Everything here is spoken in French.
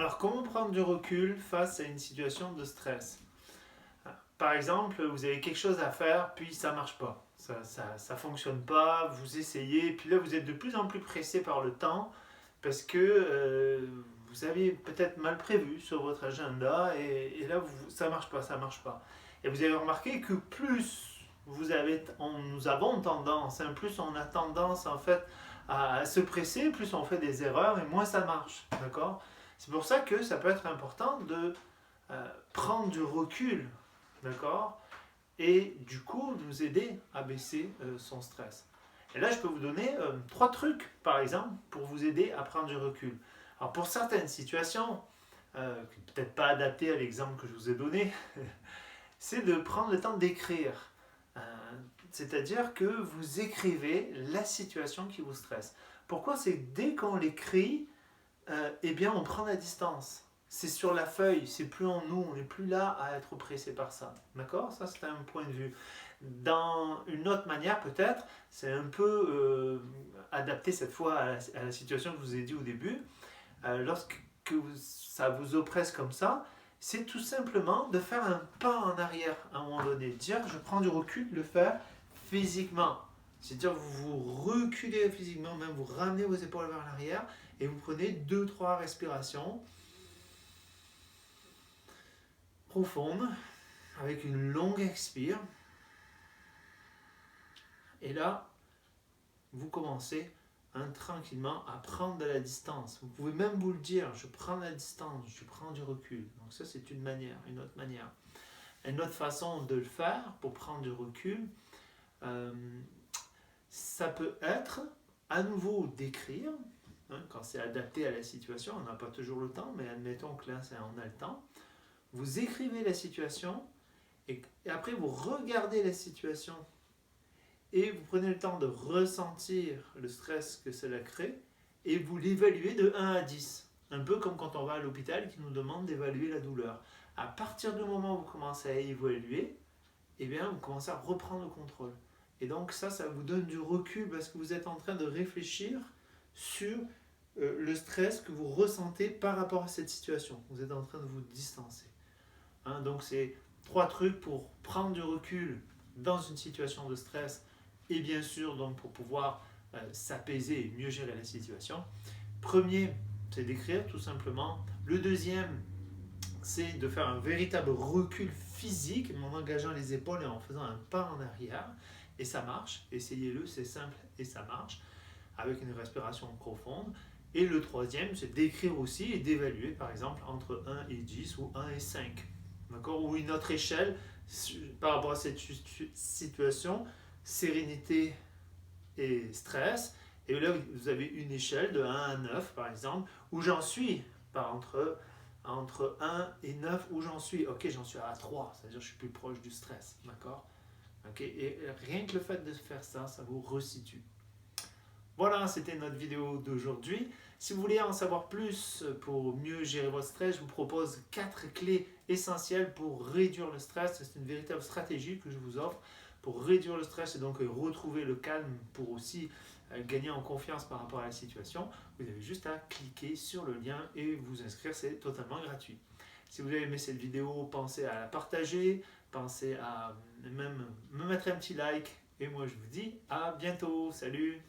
Alors, comment prendre du recul face à une situation de stress? Par exemple, vous avez quelque chose à faire, puis ça ne marche pas. Ça fonctionne pas, vous essayez, puis là, vous êtes de plus en plus pressé par le temps parce que vous avez peut-être mal prévu sur votre agenda et là, ça marche pas, ça marche pas. Et vous avez remarqué que plus nous avons tendance, hein, plus on a tendance en fait à se presser, plus on fait des erreurs et moins ça marche, d'accord? C'est pour ça que ça peut être important de prendre du recul, d'accord? Et du coup, nous aider à baisser son stress. Et là, je peux vous donner trois trucs, par exemple, pour vous aider à prendre du recul. Alors, pour certaines situations, peut-être pas adaptées à l'exemple que je vous ai donné, c'est de prendre le temps d'écrire. Euh, C'est-à-dire que vous écrivez la situation qui vous stresse. Pourquoi? C'est que dès qu'on l'écrit, eh bien, on prend la distance. C'est sur la feuille, c'est plus en nous, on n'est plus là à être pressé par ça. D'accord? Ça, c'est un point de vue. Dans une autre manière, peut-être, c'est un peu adapté cette fois à la situation que je vous ai dit au début. Lorsque ça vous oppresse comme ça, c'est tout simplement de faire un pas en arrière à un moment donné. Dire, je prends du recul, le faire physiquement. C'est-à-dire, vous reculez physiquement, même vous ramenez vos épaules vers l'arrière et vous prenez 2-3 respirations profondes avec une longue expire. Et là, vous commencez tranquillement à prendre de la distance. Vous pouvez même vous le dire, je prends de la distance, je prends du recul. Donc ça, c'est une manière, une autre manière. Une autre façon de le faire pour prendre du recul, euh, ça peut être à nouveau d'écrire, hein, quand c'est adapté à la situation. On n'a pas toujours le temps, mais admettons que là, on a le temps. Vous écrivez la situation et après vous regardez la situation et vous prenez le temps de ressentir le stress que cela crée et vous l'évaluez de 1 à 10. Un peu comme quand on va à l'hôpital qui nous demande d'évaluer la douleur. À partir du moment où vous commencez à évaluer, eh bien, vous commencez à reprendre le contrôle. Et donc ça vous donne du recul parce que vous êtes en train de réfléchir sur le stress que vous ressentez par rapport à cette situation. Vous êtes en train de vous distancer. Hein, donc c'est 3 trucs pour prendre du recul dans une situation de stress et bien sûr donc pour pouvoir s'apaiser et mieux gérer la situation. Premier, c'est d'écrire tout simplement. Le deuxième, c'est de faire un véritable recul physique en engageant les épaules et en faisant un pas en arrière. Et ça marche, essayez-le, c'est simple et ça marche, avec une respiration profonde. Et le troisième, c'est d'écrire aussi et d'évaluer, par exemple, entre 1 et 10 ou 1 et 5. D'accord? Ou une autre échelle par rapport à cette situation, sérénité et stress. Et là, vous avez une échelle de 1 à 9, par exemple, où j'en suis, entre 1 et 9, où j'en suis. Ok, j'en suis à 3, c'est-à-dire que je suis plus proche du stress. D'accord? Ok, et rien que le fait de faire ça, ça vous resitue. Voilà, c'était notre vidéo d'aujourd'hui. Si vous voulez en savoir plus pour mieux gérer votre stress, je vous propose 4 clés essentielles pour réduire le stress. C'est une véritable stratégie que je vous offre pour réduire le stress et donc retrouver le calme pour aussi gagner en confiance par rapport à la situation. Vous avez juste à cliquer sur le lien et vous inscrire, c'est totalement gratuit. Si vous avez aimé cette vidéo, pensez à la partager, pensez à même me mettre un petit like et moi je vous dis à bientôt, salut!